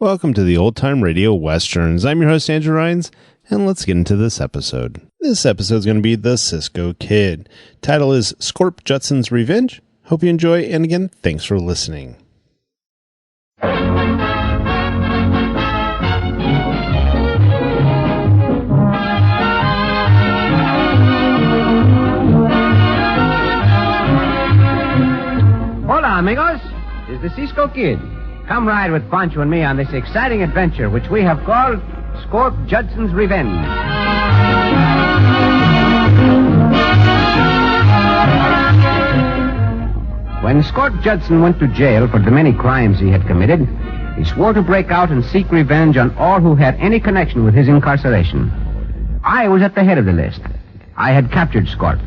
Welcome to the Old Time Radio Westerns. I'm your host, Andrew Rhynes, and let's get into this episode. This episode is going to be The Cisco Kid. Title is Scorp, Judsons' Revenge. Hope you enjoy, and again, thanks for listening. Hola, amigos. This is the Cisco Kid. Come ride with Poncho and me on this exciting adventure, which we have called Scorp, Judsons' Revenge. When Scorp Judson went to jail for the many crimes he had committed, he swore to break out and seek revenge on all who had any connection with his incarceration. I was at the head of the list. I had captured Scorp.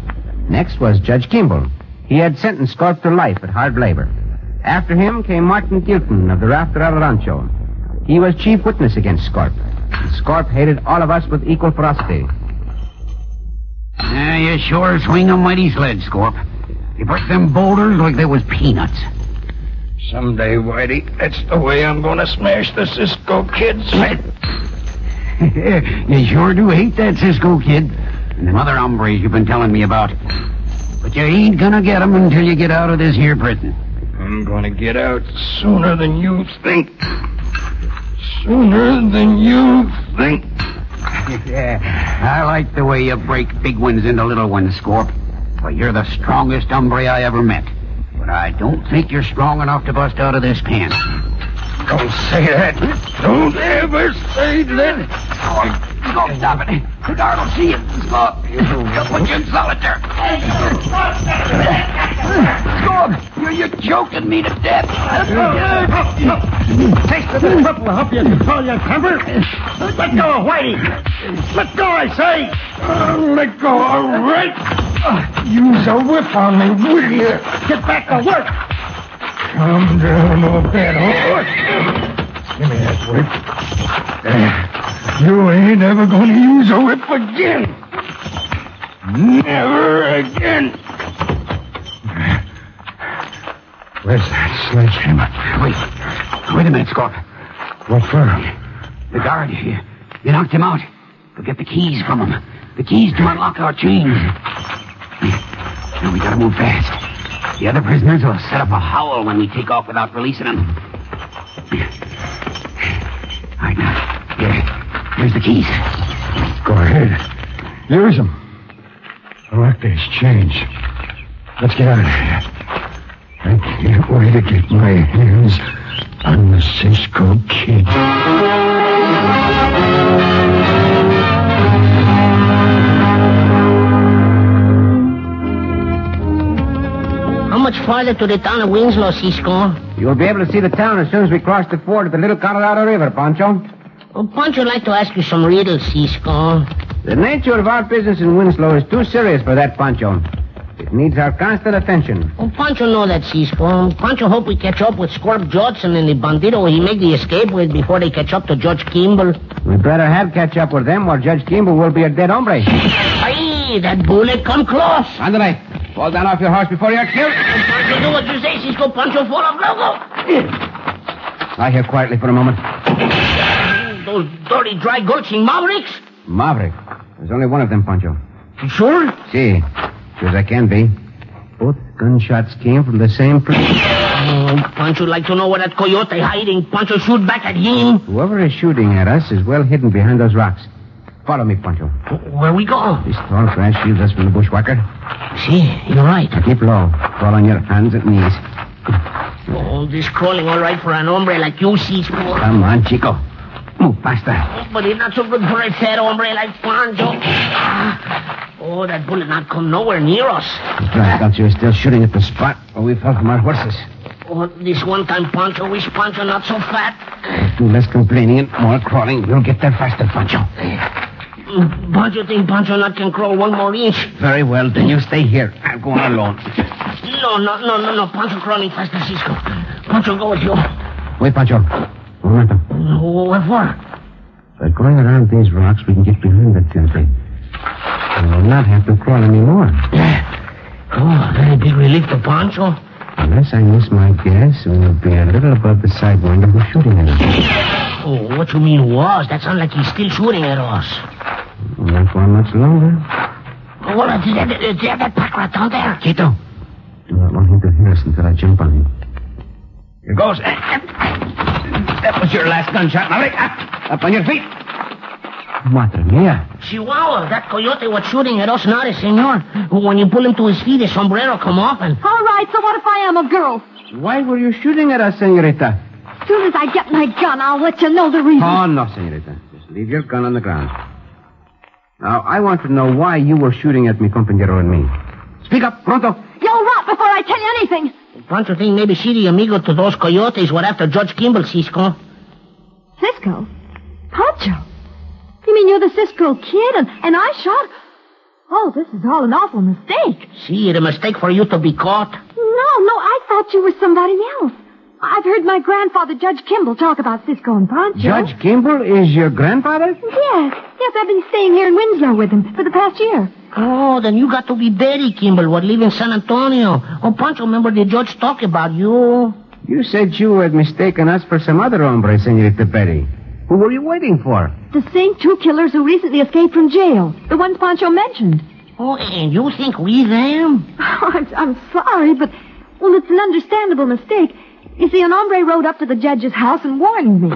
Next was Judge Kimball. He had sentenced Scorp to life at hard labor. After him came Martin Gilton of the Rafter al Rancho. He was chief witness against Scorp. Scorp hated all of us with equal ferocity. You sure swing a mighty sled, Scorp. You break them boulders like they was peanuts. Someday, Whitey, that's the way I'm gonna smash the Cisco Kid's head. You sure do hate that Cisco Kid and them other hombres you've been telling me about. But you ain't gonna get 'em until you get out of this here prison. I'm gonna get out sooner than you think. Sooner than you think. I like the way you break big ones into little ones, Scorp. Well, you're the strongest hombre I ever met. But I don't think you're strong enough to bust out of this pen. Don't say that. Don't ever say that. Go, stop it. The guard will see you. Scorp, he'll put you in solitary. Scorp, you're joking me to death. Take the trouble to help you control your temper. Let go of Whitey. Let go, I say. Let go, all right. Use a whip on me, will you? Get back to work. Calm down, old bad horse. Give me that whip. You ain't ever gonna use a whip again. Never again. Where's that sledgehammer? Wait a minute, Scorp. What for? The guard, you knocked him out. We'll get the keys from him. The keys to unlock our chains. Now we gotta move fast. The other prisoners will set up a howl when we take off without releasing them. All right, now. Here's the keys. Go ahead. Use them. I like this change. Let's get out of here. I can't wait to get my hands on the Cisco Kid. How much farther to the town of Winslow, Cisco? You'll be able to see the town as soon as we cross the ford of the Little Colorado River, Poncho. Oh, Poncho, I'd like to ask you some riddles, Cisco. The nature of our business in Winslow is too serious for that, Poncho. It needs our constant attention. Oh, Poncho know that, Cisco. Poncho hope we catch up with Scorp Judson and the bandito he make the escape with before they catch up to Judge Kimball. We better have catch up with them or Judge Kimball will be a dead hombre. Aye, that bullet come close. Andale, fall down off your horse before you're killed. Oh, Poncho, do what you say, Cisco. Poncho, fall off. Go. Lie here quietly for a moment. Those dirty, dry, gulching mavericks? Maverick. There's only one of them, Poncho. You sure? See. Sure as I can be. Both gunshots came from the same place. Oh, Poncho like to know where that coyote hiding. Poncho shoot back at him. Whoever is shooting at us is well hidden behind those rocks. Follow me, Poncho. Where we go? This tall grass shields us from the bushwhacker. See, you're right. Now keep low. Crawl on your hands and knees. Oh, this crawling all right for an hombre like you, Cisco. Come on, Chico. Move faster. Oh, but it's not so good for a fat hombre like Poncho. Oh, that bullet not come nowhere near us. I thought you were still shooting at the spot where we fell from our horses. Oh, this one time, Poncho, wish Poncho not so fat. Do less complaining and more crawling. You'll get there faster, Poncho. Poncho think Poncho not can crawl one more inch. Very well, then you stay here. I'll go on alone. No. Poncho crawling faster, Cisco. Poncho, go with you. Wait, Poncho. Momentum. What for? By going around these rocks, we can get behind the temple. And we'll not have to crawl anymore. Oh, very big relief to Poncho. Unless I miss my guess, we'll be a little above the sidewinder who's shooting at us. Oh, what you mean was? That sounds like he's still shooting at us. Not for much longer. Oh, do you have that pack rat down there? Quito. Do not want him to hear us until I jump on him. Here goes. That was your last gunshot, Maverick. Up on your feet. Madre mia. Chihuahua, that coyote was shooting at us now, senor. When you pull him to his feet, his sombrero come off and... All right, so what if I am a girl? Why were you shooting at us, senorita? As soon as I get my gun, I'll let you know the reason. Oh, no, senorita. Just leave your gun on the ground. Now, I want to know why you were shooting at mi compañero and me. Speak up, pronto. You'll rot before I tell you anything. Poncho think maybe she the amigo to those coyotes were after Judge Kimball, Cisco. Cisco? Poncho? You mean you're the Cisco Kid and I shot... Oh, this is all an awful mistake. See, a mistake for you to be caught. No, I thought you were somebody else. I've heard my grandfather, Judge Kimball, talk about Cisco and Poncho. Judge Kimball is your grandfather? Yes, I've been staying here in Winslow with him for the past year. Oh, then you got to be Betty Kimball, what live in San Antonio. Oh, Poncho, remember the judge talk about you? You said you had mistaken us for some other hombre, senorita Betty. Who were you waiting for? The same two killers who recently escaped from jail. The ones Poncho mentioned. Oh, and you think we them? Oh, I'm sorry, but... Well, it's an understandable mistake. You see, an hombre rode up to the judge's house and warned me.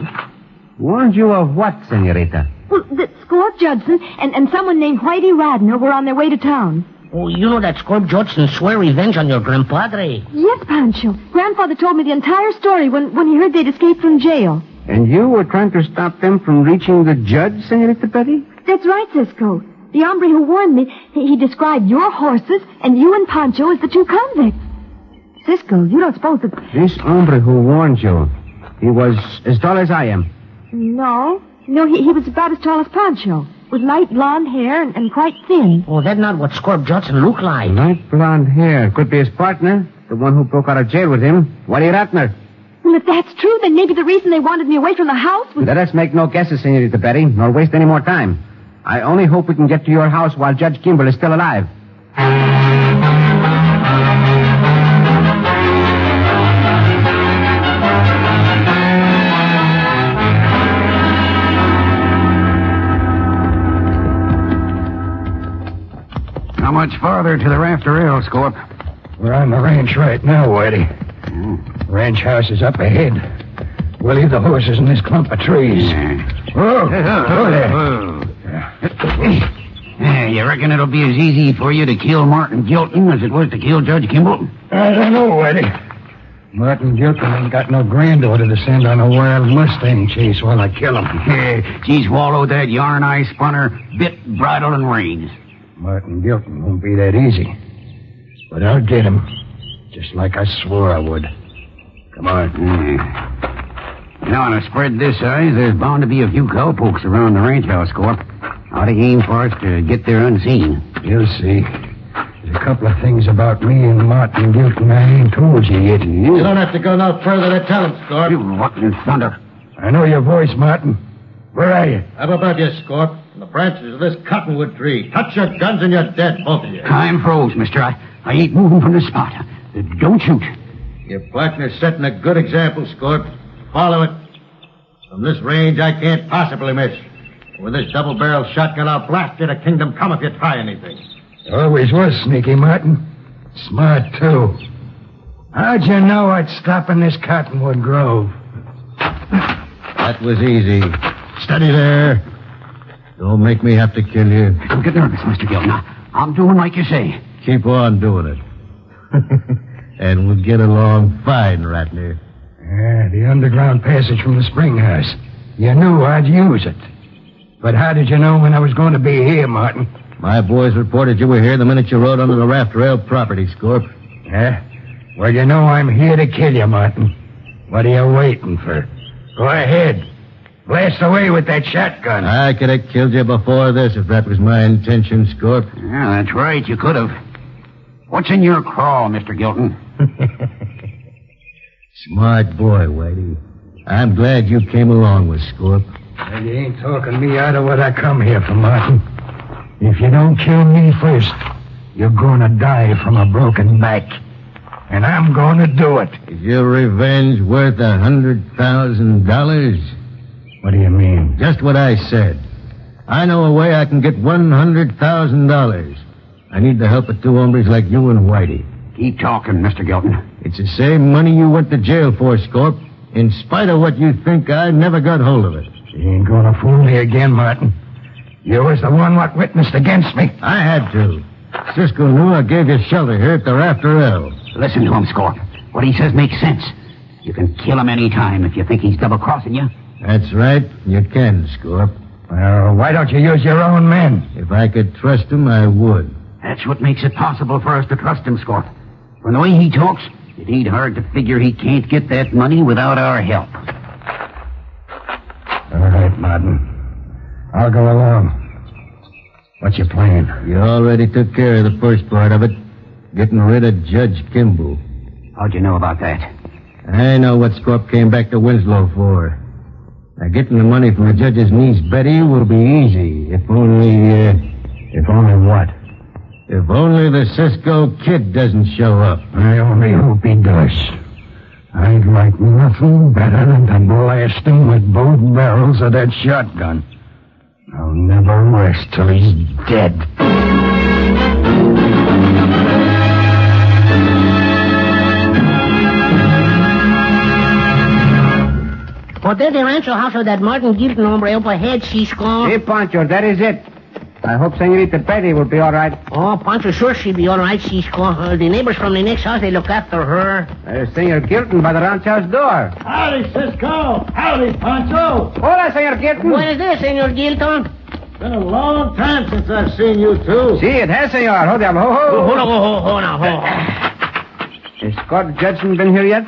Warned you of what, senorita? Well, that Scorp Judson and someone named Whitey Radner were on their way to town. Oh, you know that Scorp Judson swear revenge on your grandpadre. Yes, Pancho. Grandfather told me the entire story when he heard they'd escaped from jail. And you were trying to stop them from reaching the judge, senorita Betty? That's right, Cisco. The hombre who warned me, he described your horses and you and Pancho as the two convicts. Cisco, you don't suppose that... This hombre who warned you, he was as tall as I am. No, he was about as tall as Pancho, with light blonde hair and quite thin. Oh, that's not what Scorp Judson looked like. Light blonde hair. Could be his partner, the one who broke out of jail with him, Whitey Radner. Well, if that's true, then maybe the reason they wanted me away from the house was... Let us make no guesses, senorita Betty, nor waste any more time. I only hope we can get to your house while Judge Kimball is still alive. How much farther to the rafter rail, Scorp? We're on the ranch right now, Whitey. Ranch house is up ahead. We'll leave the horses in this clump of trees. Oh there. You reckon it'll be as easy for you to kill Martin Gilton as it was to kill Judge Kimball? I don't know, Whitey. Martin Gilton ain't got no granddaughter to send on a wild Mustang chase while I kill him. She's swallowed that yarn I spun her, bit, bridle, and reins. Martin Gilton won't be that easy. But I'll get him, just like I swore I would. Come on. You know, on a spread this size, there's bound to be a few cowpokes around the ranch house, Scorp. Ought to aim for us to get there unseen. You'll see. There's a couple of things about me and Martin Gilton I ain't told you yet. You don't have to go no further to tell him, Scorp. What in thunder? I know your voice, Martin. Where are you? Up above you, Scorp. In the branches of this cottonwood tree. Touch your guns and you're dead, both of you. Time froze, mister. I ain't moving from this spot. Don't shoot. Your partner's setting a good example, Scorp. Follow it. From this range, I can't possibly miss. With this double-barrel shotgun, I'll blast you to kingdom come if you try anything. Always was sneaky, Martin. Smart, too. How'd you know I'd stop in this cottonwood grove? That was easy. Steady there. Don't make me have to kill you. Don't get nervous, Mr. Gilton. I'm doing like you say. Keep on doing it. And we'll get along fine, Ratner. The underground passage from the spring house. You knew I'd use it. But how did you know when I was going to be here, Martin? My boys reported you were here the minute you rode under the raft rail property, Scorp. Yeah? Well, you know I'm here to kill you, Martin. What are you waiting for? Go ahead. Blast away with that shotgun. I could have killed you before this if that was my intention, Scorp. Yeah, that's right. You could have. What's in your craw, Mr. Gilton? Smart boy, Whitey. I'm glad you came along with Scorp. Well, you ain't talking me out of what I come here for, Martin. If you don't kill me first, you're going to die from a broken back. And I'm going to do it. Is your revenge worth $100,000? What do you mean? Just what I said. I know a way I can get $100,000. I need the help of two hombres like you and Whitey. Keep talking, Mr. Gilton. It's the same money you went to jail for, Scorp. In spite of what you think, I never got hold of it. You ain't gonna fool me again, Martin. You was the one what witnessed against me. I had to. Cisco knew I gave you shelter here at the Rafter L. Listen to him, Scorp. What he says makes sense. You can kill him any time if you think he's double-crossing you. That's right. You can, Scorp. Well, why don't you use your own men? If I could trust him, I would. That's what makes it possible for us to trust him, Scorp. From the way he talks, it ain't hard to figure he can't get that money without our help. All right, Martin. I'll go along. What's your plan? You already took care of the first part of it. Getting rid of Judge Kimball. How'd you know about that? I know what Scorp came back to Winslow for. Now, getting the money from the judge's niece, Betty, will be easy. If only what? If only the Cisco Kid doesn't show up. I only hope he does. I'd like nothing better than to blast him with both barrels of that shotgun. I'll never rest till he's dead. Oh, there's the rancho house of that Martin Gilton hombre up ahead, Cisco. Hey, Poncho, that is it. I hope Senorita Betty will be all right. Oh, Poncho, sure she'll be all right, Cisco. The neighbors from the next house, they look after her. There's Senor Gilton by the rancho's door. Howdy, Cisco. Howdy, Poncho. Hola, Senor Gilton. What is this, Senor Gilton? Been a long time since I've seen you two. Si, it has, senor. Hold on. Ho. Hold on. Has Scorp Judson been here yet?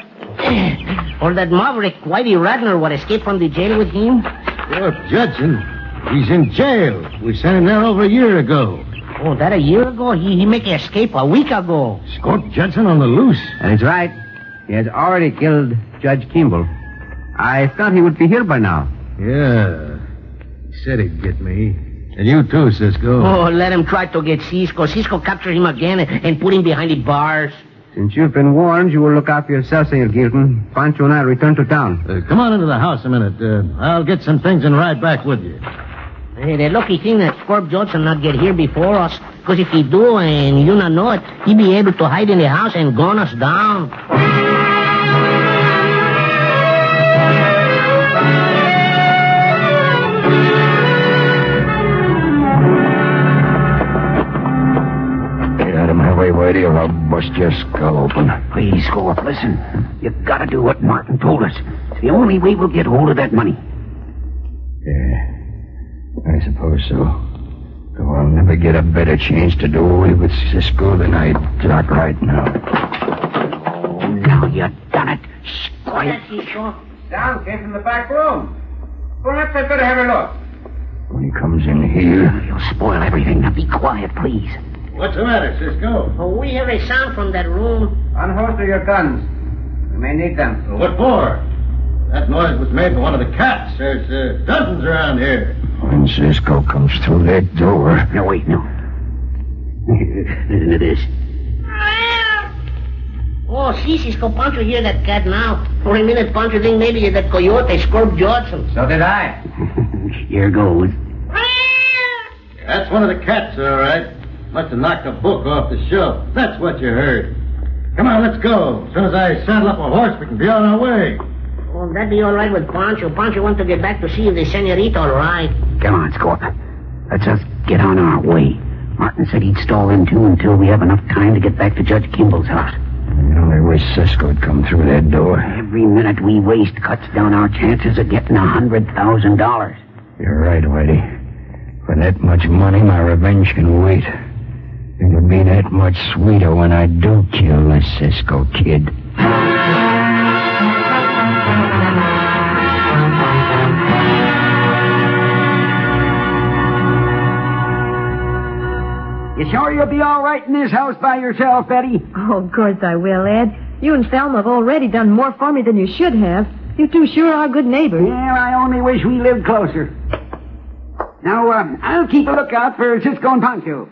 Or that maverick Whitey Radner what escaped from the jail with him? Scorp Judson? He's in jail. We sent him there over a year ago. Oh, that a year ago? He make an escape a week ago. Scorp Judson on the loose? That's right. He has already killed Judge Kimball. I thought he would be here by now. Yeah. He said he'd get me. And you too, Cisco. Oh, let him try to get Cisco. Cisco capture him again and put him behind the bars. Since you've been warned, you will look after yourself, Senor Gilton. Poncho and I return to town. Come on into the house a minute. I'll get some things and ride back with you. Hey, the lucky thing that Scorp Johnson not get here before us. Because if he do and you not know it, he be able to hide in the house and gun us down. Get out of my way, Whitey, or I'll bust your skull open. Please, Scorp, listen. You've got to do what Martin told us. It's the only way we'll get hold of that money. Yeah, I suppose so. Though I'll never get a better chance to do away with Cisco than I got right now. Oh, now you done it. Shh, quiet. Sound came from the back room. Perhaps I'd better have a look. When he comes in here... You'll spoil everything. Now be quiet, please. What's the matter, Cisco? Oh, we hear a sound from that room. Unholster your guns. We may need them. What for? That noise was made by one of the cats. There's dozens around here. When Cisco comes through that door... No, wait, no. Listen to this. Oh, see, Cisco, Poncho hear that cat now. For a minute, Poncho think maybe it's that coyote, Scorp Johnson. So did I. Here goes. That's one of the cats, all right. Must have knocked a book off the shelf. That's what you heard. Come on, let's go. As soon as I saddle up a horse, we can be on our way. Oh, that'd be all right with Poncho. Poncho wants to get back to see if the senorita all right. Come on, Scorp. Let's just get on our way. Martin said he'd stall in, too, until we have enough time to get back to Judge Kimball's house. I only wish Cisco'd come through that door. Every minute we waste cuts down our chances of getting $100,000. You're right, Whitey. For that much money, my revenge can wait. It'll be that much sweeter when I do kill the Cisco Kid. You sure you'll be all right in this house by yourself, Betty? Oh, of course I will, Ed. You and Thelma have already done more for me than you should have. You two sure are good neighbors. Yeah, I only wish we lived closer. Now, I'll keep a lookout for Cisco and Poncho.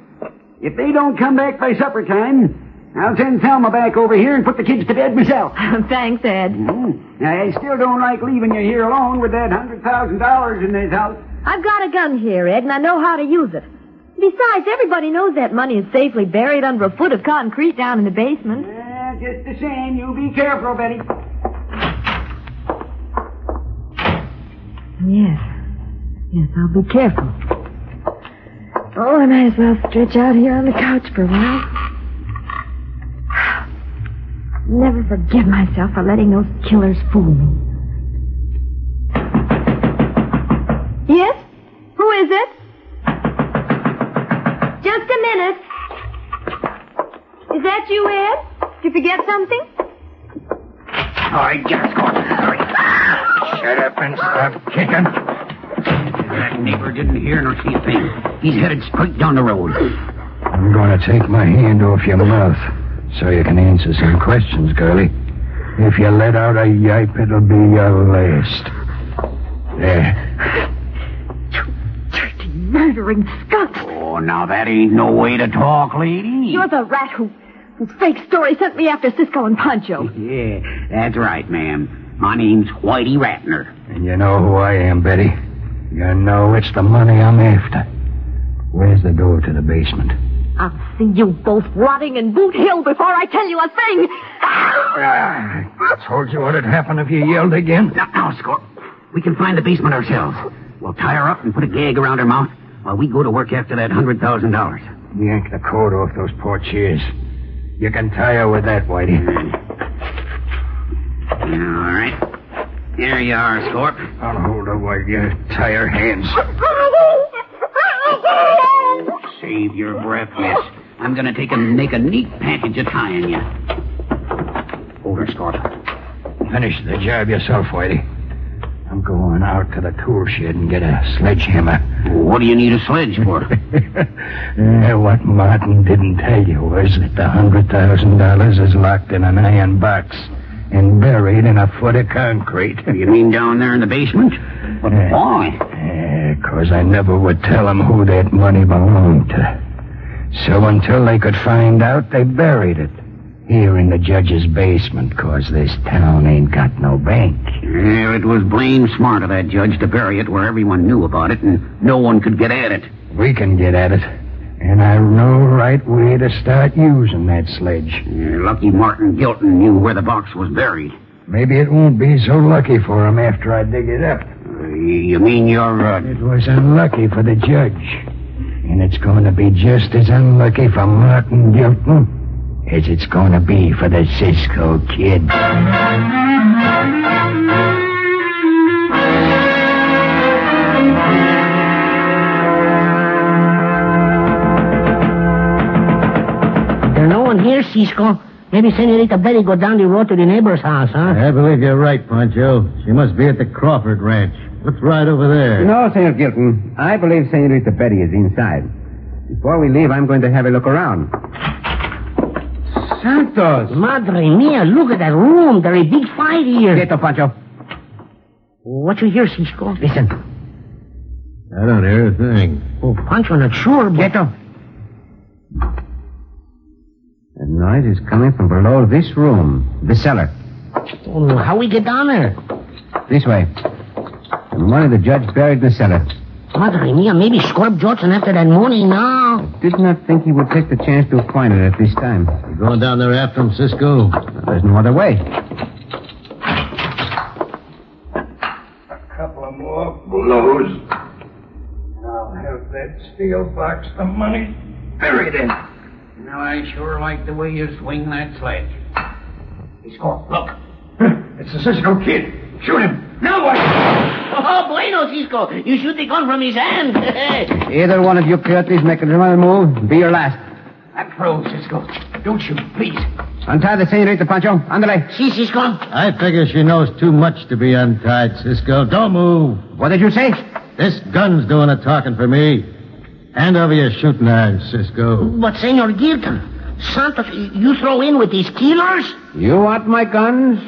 If they don't come back by supper time, I'll send Thelma back over here and put the kids to bed myself. Thanks, Ed. I still don't like leaving you here alone with that $100,000 in this house. I've got a gun here, Ed, and I know how to use it. Besides, everybody knows that money is safely buried under a foot of concrete down in the basement. Just the same, you be careful, Betty. Yes, I'll be careful. Oh, I might as well stretch out here on the couch for a while. Never forgive myself for letting those killers fool me. Yes? Who is it? Just a minute. Is that you, Ed? Did you forget something? All right, just go. Hurry. Shut up and stop kicking. That neighbor didn't hear nor see a thing. He's headed straight down the road. I'm going to take my hand off your mouth so you can answer some questions, girlie. If you let out a yipe, it'll be your last. There. Dirty, murdering skunks. Oh, now that ain't no way to talk, lady. You're the rat whose fake story sent me after Cisco and Poncho. Yeah, that's right, ma'am. My name's Whitey Ratner. And you know who I am, Betty. You know it's the money I'm after. Where's the door to the basement? I'll see you both rotting in Boot Hill before I tell you a thing. I told you what had happened if you yelled again. Now, Scorp, we can find the basement ourselves. We'll tie her up and put a gag around her mouth while we go to work after that $100,000. Yank the cord off those poor chairs. You can tie her with that, Whitey. All right. Here you are, Scorp. I'll hold her while you tie her hands. Save your breath, miss. I'm going to make a neat package of tying you. Hold her, Scorp. Finish the job yourself, Whitey. I'm going out to the tool shed and get a sledgehammer. What do you need a sledge for? What Martin didn't tell you was that the $100,000 is locked in an iron box and buried in a foot of concrete. You mean down there in the basement? But why? 'Cause I never would tell them who that money belonged to. So until they could find out, they buried it here in the judge's basement, 'cause this town ain't got no bank. Well, it was blame smart of that judge to bury it where everyone knew about it and no one could get at it. We can get at it. And I know right way to start using that sledge. Lucky Martin Gilton knew where the box was buried. Maybe it won't be so lucky for him after I dig it up. You mean you're, It was unlucky for the judge. And it's going to be just as unlucky for Martin Gilton as it's going to be for the Cisco Kid. There's no one here, Cisco. Maybe Senorita Betty go down the road to the neighbor's house, huh? I believe you're right, Poncho. She must be at the Crawford Ranch. Let's ride over there. No, Senor Gilton. I believe Senorita Betty is inside. Before we leave, I'm going to have a look around. Santos! Madre mia, look at that room. There's a big fight here. Quieto, Poncho. What you hear, Cisco? Listen. I don't hear a thing. Oh, Poncho, not sure, but... Quieto. The noise is coming from below this room, the cellar. Oh, how we get down there? This way. The money the judge buried in the cellar. Madre mia, maybe Scorp Judson after that money now. I did not think he would take the chance to find it at this time. You going down there after him, Cisco? There's no other way. A couple of more blows. I'll have that steel box the money buried in. Now, I sure like the way you swing that sledge. Hey, Scorp, look. It's the Cisco Kid. Shoot him. Now what? Oh, bueno, Cisco. You shoot the gun from his hand. Either one of you coyotes make another move, be your last. I'm through, Cisco. Don't shoot, please. Untie the senorita, Poncho. Andale. Si, Cisco. I figure she knows too much to be untied, Cisco. Don't move. What did you say? This gun's doing the talking for me. Hand over your shooting irons, Cisco. But, Senor Gilton, Santos, you throw in with these killers? You want my guns?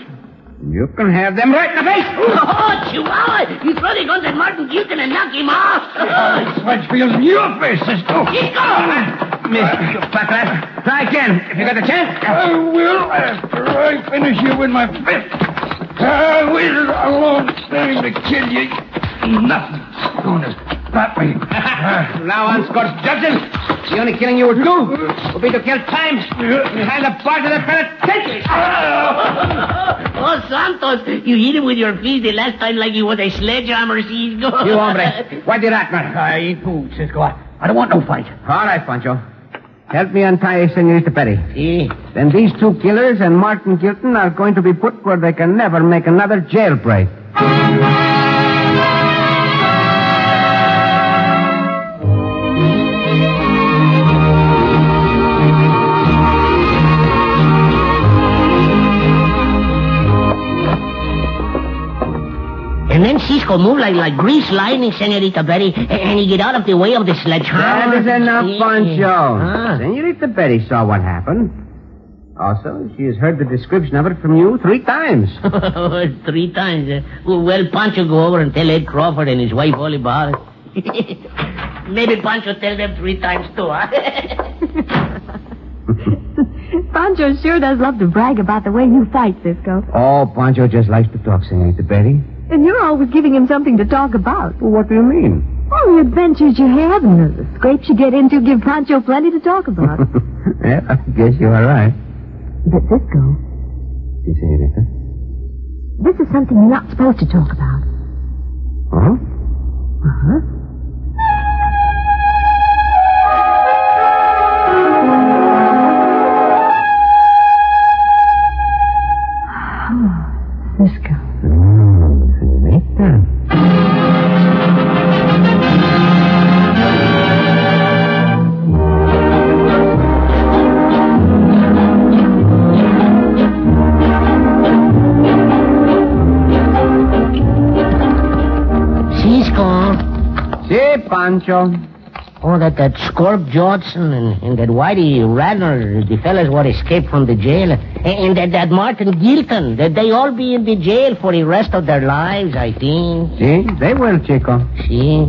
You can have them right in the face. Oh, Chihuahua! You throw the guns at Martin Gilton and knock him off. Sledge feels in your face, Cisco. Cisco! Flat lad, try again, if you got the chance. I will after I finish you with my fist. I waited a long time to kill you. Nothing's going to stop me. Now on, Scorp Judson. The only killing you would do would be to kill time behind the bars of the penitentiary. Oh, Santos, you hit him with your fist the last time like he was a sledgehammer, Cisco. You hombre, why did that, man? I ain't moved, Cisco. I don't want no fight. All right, Poncho. Help me untie Senorita Betty. Si. Then these two killers and Martin Gilton are going to be put where they can never make another jailbreak. And then Cisco moved like grease lightning, Senorita Betty, and he get out of the way of the sledgehammer. That is enough, Poncho. Ah. Senorita Betty saw what happened. Also, she has heard the description of it from you 3 times. 3 times. Well, Poncho, go over and tell Ed Crawford and his wife all about it. Maybe Poncho tell them 3 times too, huh? Poncho sure does love to brag about the way you fight, Cisco. Oh, Poncho just likes to talk, Senorita Betty. And you're always giving him something to talk about. Well, what do you mean? All the adventures you have and the scrapes you get into give Poncho plenty to talk about. Yeah, I guess you are right. But, Cisco, Yes, Senorita. this is something you're not supposed to talk about. Huh? Uh-huh. Cisco. Senorita. Cisco. Si, Pancho. Oh, that Scorp Judson and that Whitey Radner, the fellas what escaped from the jail, and that Martin Gilton, that they all be in the jail for the rest of their lives, I think. Si, they will, Chico. See?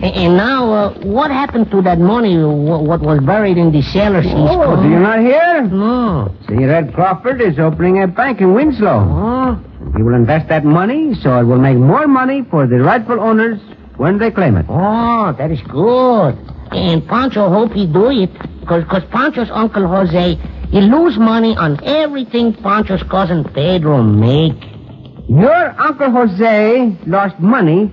And now, what happened to that money, what was buried in the cellar, Cisco? Oh, do you not hear? No. See, Ed Crawford is opening a bank in Winslow. Oh. He will invest that money so it will make more money for the rightful owners when they claim it. Oh, that is good. And Poncho hope he do it, because Poncho's Uncle Jose, he lose money on everything Poncho's cousin Pedro make. Your Uncle Jose lost money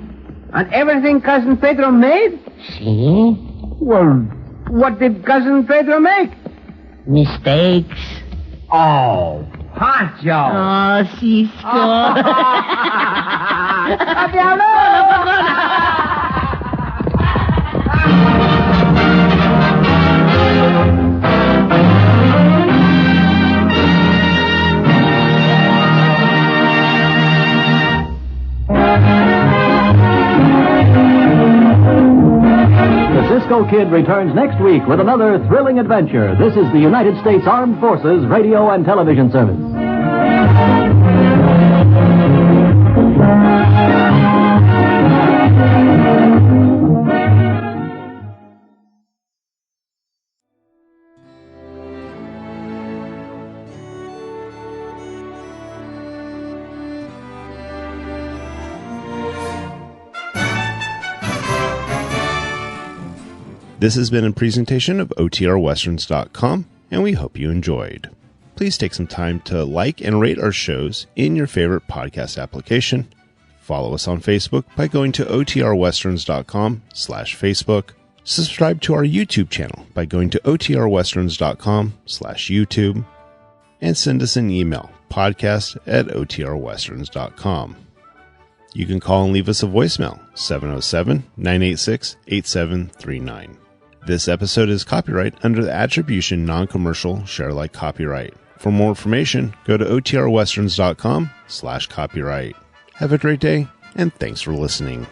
on everything Cousin Pedro made? See? Well, what did Cousin Pedro make? Mistakes. Oh, Poncho. Oh, Cisco. The Cisco Kid returns next week with another thrilling adventure. This is the United States Armed Forces Radio and Television Service. This has been a presentation of OTRWesterns.com, and we hope you enjoyed. Please take some time to like and rate our shows in your favorite podcast application. Follow us on Facebook by going to OTRWesterns.com/Facebook. Subscribe to our YouTube channel by going to OTRWesterns.com/YouTube. And send us an email, podcast@OTRWesterns.com. You can call and leave us a voicemail, 707-986-8739. This episode is copyright under the Attribution Non-Commercial Share-alike copyright. For more information, go to OTRWesterns.com/copyright. Have a great day, and thanks for listening.